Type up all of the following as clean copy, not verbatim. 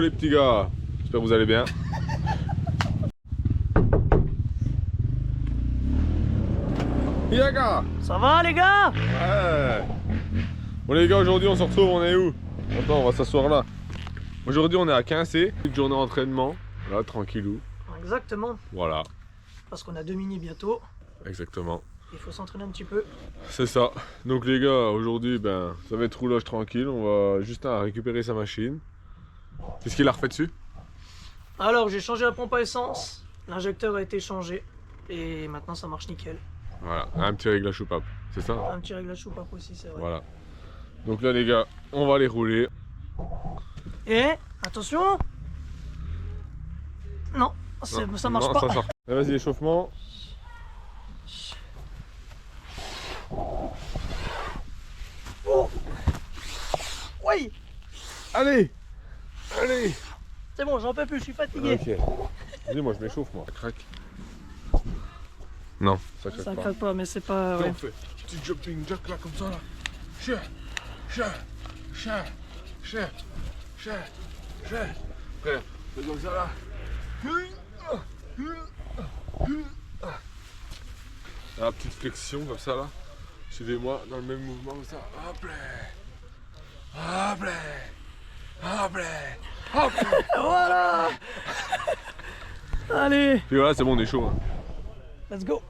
les petits gars, j'espère que vous allez bien. Yaga. Ça va les gars? Ouais. Bon les gars, aujourd'hui on se retrouve, on est où? Attends, on va s'asseoir là. Aujourd'hui on est à Quincé, une journée d'entraînement, là tranquillou. Exactement, Voilà, parce qu'on a 2 mini bientôt, exactement. il faut s'entraîner un petit peu. C'est ça. Donc les gars, aujourd'hui ben ça va être roulage tranquille, on va juste récupérer sa machine. Qu'est-ce qu'il a refait dessus? Alors j'ai changé la pompe à essence, l'injecteur a été changé, et maintenant ça marche nickel. Voilà, un petit réglage soupape, c'est ça? Un petit réglage soupape aussi, c'est vrai. Voilà. Donc là les gars, on va les rouler. Et attention! Non, ça marche Non, pas. ça sort. Vas-y, échauffement. Oh. Oui! Allez! Allez! C'est bon, j'en peux plus, je suis fatigué. Ok. Vas-y, moi je m'échauffe, moi. Ça craque. Non, ça craque Ça pas. craque pas, mais c'est pas... Attends, ouais. on fait petit jumping jack là, comme ça là. Frère, fais comme ça là. La petite flexion comme ça là. Suivez-moi dans le même mouvement comme ça. Hop là. Hop là. Hop là. Hop là. Voilà. Allez, Puis voilà, c'est bon, on est chaud. Hein. let's go.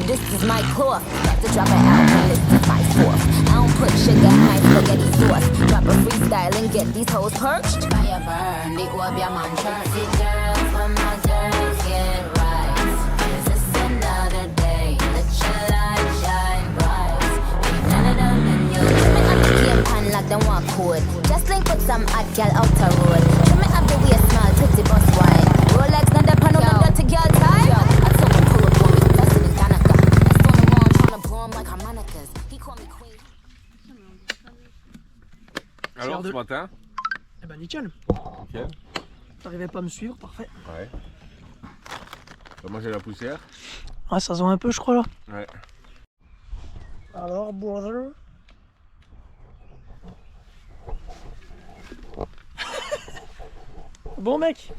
This is my core. Got to drop it out, and this is my fourth. I don't put sugar in my spaghetti sauce. Drop a freestyle and get these hoes perched. Fire burn, the orb, your man. Sexy girls, when my girls get right. This is another day. Let your light shine bright. None of them in your life. Me up the game pan like them walk code. Just link with some hot girl out the road. Show me up the waist, small, pretty bus wine. Rolex, not the pan, no dirty girl time. I told him pull up on me, that's in the Danica. That's on the wall, trying to blow him like harmonicas. He call me queen. Alors ce matin? Eh ben nickel. Nickel. T'arrivais pas à me suivre, parfait. Ouais. T'as mangé la poussière? Ouais, ça se voit un peu, je crois là. Ouais. Alors, brother. Bon mec,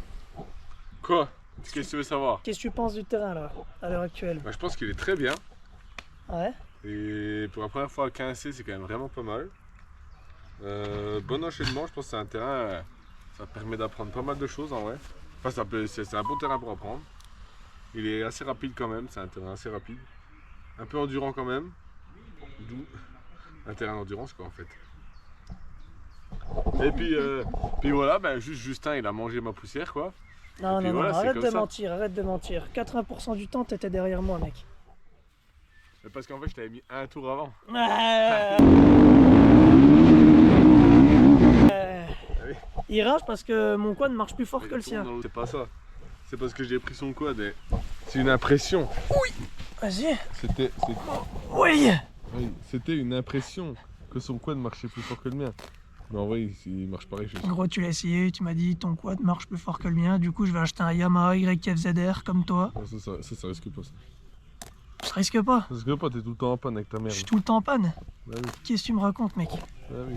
Quoi? Qu'est-ce que tu veux savoir? qu'est-ce que tu penses du terrain là, à l'heure actuelle? Bah, je pense qu'il est très bien. Ouais. Et pour la première fois à Quincé, c'est quand même vraiment pas mal. Bon enchaînement, je pense que c'est un terrain, ça permet d'apprendre pas mal de choses en vrai. Enfin, c'est un bon terrain pour apprendre. Il est assez rapide quand même, c'est un terrain assez rapide. Un peu endurant quand même. D'où un terrain d'endurance quoi en fait. Et puis voilà, ben, Justin il a mangé ma poussière quoi. Non, puis non, voilà, non, c'est arrête comme de ça. mentir, arrête de mentir. 80% du temps, t'étais derrière moi, mec. Mais parce qu'en fait je t'avais mis un tour avant. Il rage parce que mon quad marche plus fort que le sien. Non, c'est pas ça. C'est parce que j'ai pris son quad et c'est une impression. Vas-y. C'était Oui. oui, c'était une impression que son quad marchait plus fort que le mien. Mais en vrai, il marche pareil. En gros, tu l'as essayé, tu m'as dit ton quad marche plus fort que le mien. Du coup, je vais acheter un Yamaha YFZR comme toi. Non, ça risque pas ça. Je risque pas. Ça risque pas, t'es tout le temps en panne avec ta Je mère. suis tout le temps en panne. Bah oui, Qu'est-ce que tu me racontes, mec? bah oui.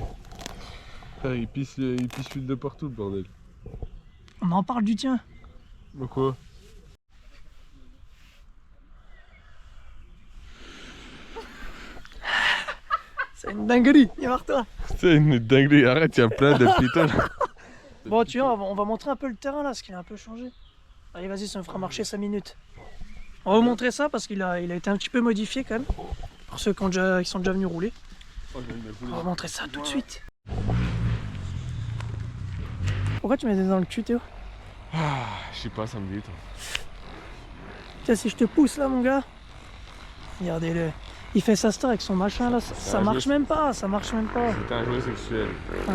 Frère, il pisse l'huile de partout, le bordel. On en parle du tien. Bah quoi? C'est une dinguerie. Viens voir toi. C'est une dinguerie, arrête, il y a plein de pitons. Bon, tu vois, on va montrer un peu le terrain là, ce qu'il a un peu changé. Allez, vas-y, ça me fera marcher 5 minutes. On va vous montrer ça parce qu'il a été un petit peu modifié quand même. Pour ceux qui sont déjà venus rouler. On va montrer ça tout de suite. Pourquoi tu mets des dans le cul, Théo? Je sais pas, ça me dit. Toi. Tiens, si je te pousse là, mon gars. Regardez-le. Il fait sa star avec son machin là. Ça marche même pas, ça marche même pas. C'était un jeu sexuel. Ouais.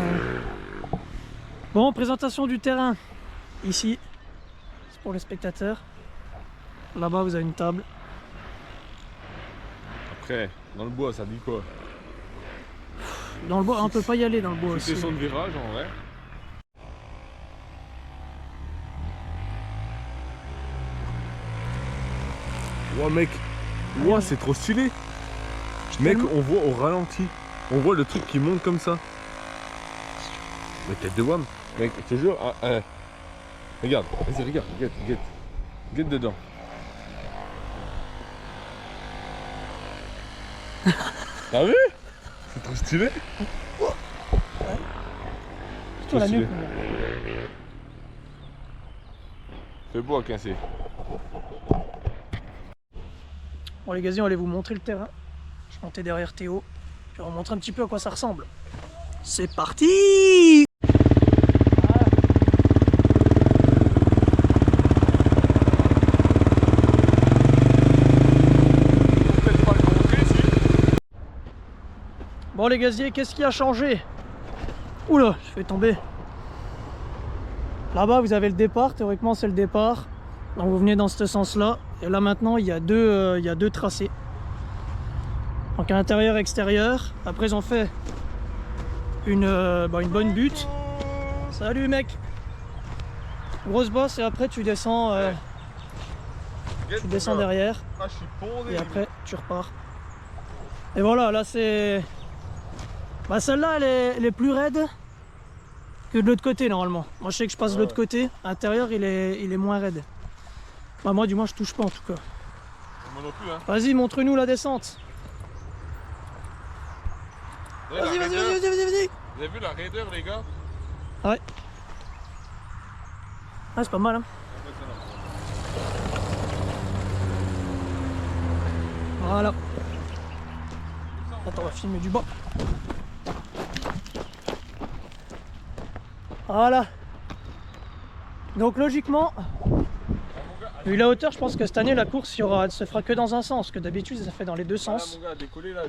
Bon, présentation du terrain. Ici, c'est pour les spectateurs. Là-bas, vous avez une table. Après, dans le bois, ça dit quoi? Dans le bois, on peut pas y aller dans le bois aussi. C'est son virage en vrai. Wow mec, wow, c'est trop stylé. Mec, on voit au ralenti, on voit le truc qui monte comme ça. Mais tête de WAM, mec, je te jure, regarde, vas-y, regarde, guette dedans. T'as vu? C'est trop stylé. Toi, la nuque. Fais beau à casser. Bon les gars, on va aller vous montrer le terrain. Je vais monter derrière Théo. Je vais vous montrer un petit peu à quoi ça ressemble. C'est parti! Bon les gaziers, qu'est-ce qui a changé? Oula, je fais tomber. Là-bas vous avez le départ, théoriquement c'est le départ. Donc vous venez dans ce sens-là. Et là maintenant il y a deux tracés. Donc intérieur, extérieur. Après ils ont fait une bonne butte. Salut mec. Grosse bosse et après tu descends derrière. Ah, je suis pondé. Et après tu repars. Et voilà, là c'est... Bah celle-là elle est plus raide que de l'autre côté normalement. Moi je sais que je passe de l'autre côté. L'intérieur il est moins raide. Bah moi du moins je touche pas en tout cas. Moi non plus hein. Vas-y montre-nous la descente. Vas-y. Vous avez vu la raideur les gars? Ouais. Ah c'est pas mal hein. Voilà. Attends on va filmer du bas. Voilà. Donc logiquement, vu la hauteur, je pense que cette année la course se fera que dans un sens, que d'habitude ça fait dans les deux sens. Mon gars, décoller là,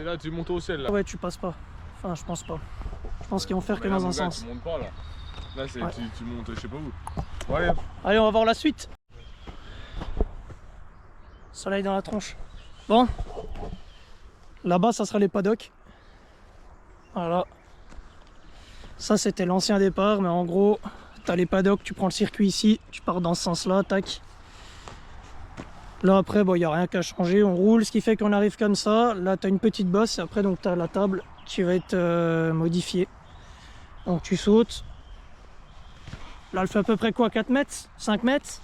là tu montes au ciel là. Ouais tu passes pas. Enfin je pense pas. Je pense qu'ils vont faire que là, dans un gars, sens. Tu montes pas là. Là c'est Ouais. tu montes je sais pas où. Bon, allez. Allez on va voir la suite. Soleil dans la tronche. Bon. Là-bas ça sera les paddocks. Voilà. Ça c'était l'ancien départ, mais en gros, t'as les paddocks, tu prends le circuit ici, tu pars dans ce sens-là, tac. Là après, bon, il n'y a rien qu'à changer, on roule, ce qui fait qu'on arrive comme ça. Là, t'as une petite bosse, et après, donc t'as la table qui va être modifiée. Donc tu sautes. Là, elle fait à peu près quoi, 4 mètres 5 mètres?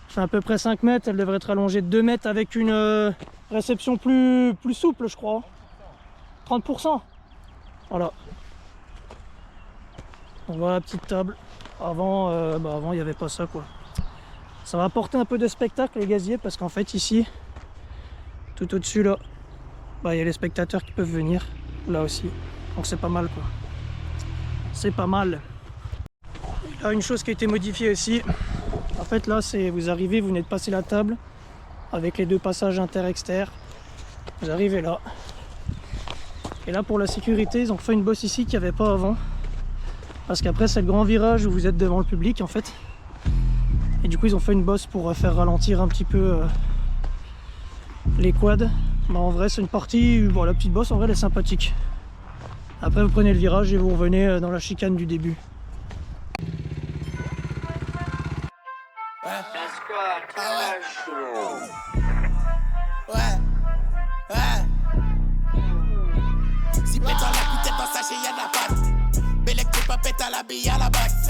Elle fait à peu près 5 mètres, elle devrait être allongée de 2 mètres avec une réception plus souple, je crois. 30%. Voilà. On voit la petite table. Avant, il n'y avait pas ça quoi. Ça va apporter un peu de spectacle les gaziers parce qu'en fait ici, Tout au-dessus là, bah, y a les spectateurs qui peuvent venir, là aussi. Donc c'est pas mal quoi. C'est pas mal. Et là, une chose qui a été modifiée aussi. En fait là, c'est vous arrivez, vous venez de passer la table avec les deux passages inter-exter. Vous arrivez là. Et là pour la sécurité, ils ont fait une bosse ici qu'il n'y avait pas avant. Parce qu'après c'est le grand virage où vous êtes devant le public en fait. Et du coup ils ont fait une bosse pour faire ralentir un petit peu les quads. Bah, en vrai c'est une partie, bon, la petite bosse en vrai elle est sympathique. Après vous prenez le virage et vous revenez dans la chicane du début. Si pète dans la tête dans sachet y'a de la pâte. Bellec t'es pas pète à la bille à la base.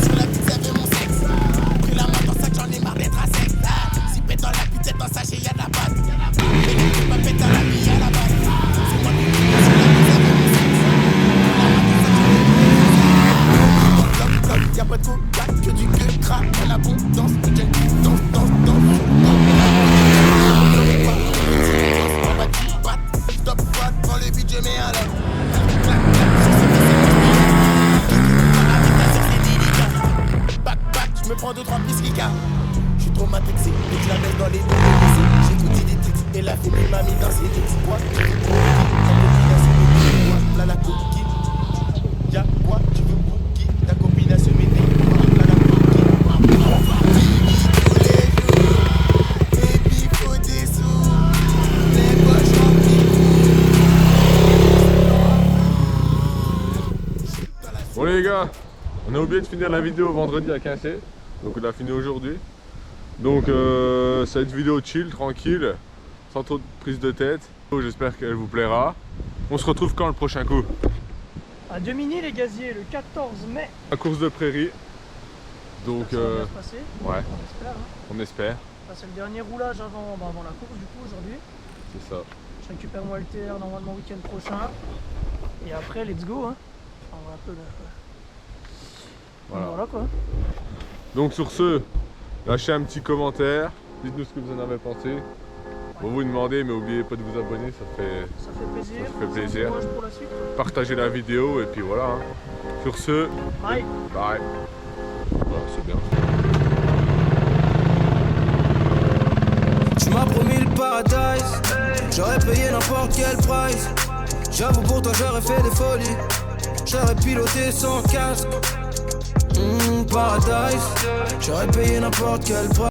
Sur la pizza de mon sexe. Pris la main dans sac j'en ai marre d'être à sec. Si pète dans la tête dans sachet y'a de la pâte. Bellec t'es pas pète à la bille à la base. C'est moi qui sur la pizza de mon sexe. Comme y'a pas de cocagne, que du queue crack en abondance. Stop quoi dans le beat je mets un lock. Back, je me prends 2-3 pistes Rika. Je suis trop matrixé, et je la mets dans les deux. J'ai tout dit des titres, et la fumée m'a mis dans ses tics. Quoi, tu veux trop qui là la coquille. Y'a quoi, tu veux pour qui ta copine a se mettre. Là la coquille. Tous les jours, et puis faut des sous. Les poches remplies. Bon les gars, on a oublié de finir la vidéo vendredi à Quincé. Donc on l'a fini aujourd'hui. Donc ça va être une vidéo chill, tranquille, sans trop de prise de tête. J'espère qu'elle vous plaira. On se retrouve quand le prochain coup? À Demigny les gaziers, le 14 mai. La course de prairie. Donc Ça va bien se passer. ouais, On espère. Hein. on espère. Ça, c'est le dernier roulage avant la course du coup aujourd'hui. C'est ça. Je récupère mon LTR normalement week-end prochain. Et après, let's go. Hein. On va un peu voilà quoi. Donc sur ce, lâchez un petit commentaire. Dites-nous ce que vous en avez pensé. Vous vous demandez, mais n'oubliez pas de vous abonner, ça fait plaisir. Ça fait plaisir. Courage pour la suite. Partagez la vidéo et puis voilà. Hein. Sur ce, Bye. bye. Voilà, c'est bien. Tu m'as promis le paradise, j'aurais payé n'importe quel price. J'avoue pour toi j'aurais fait des folies, j'aurais piloté sans casque. Paradise, j'aurais payé n'importe quel price.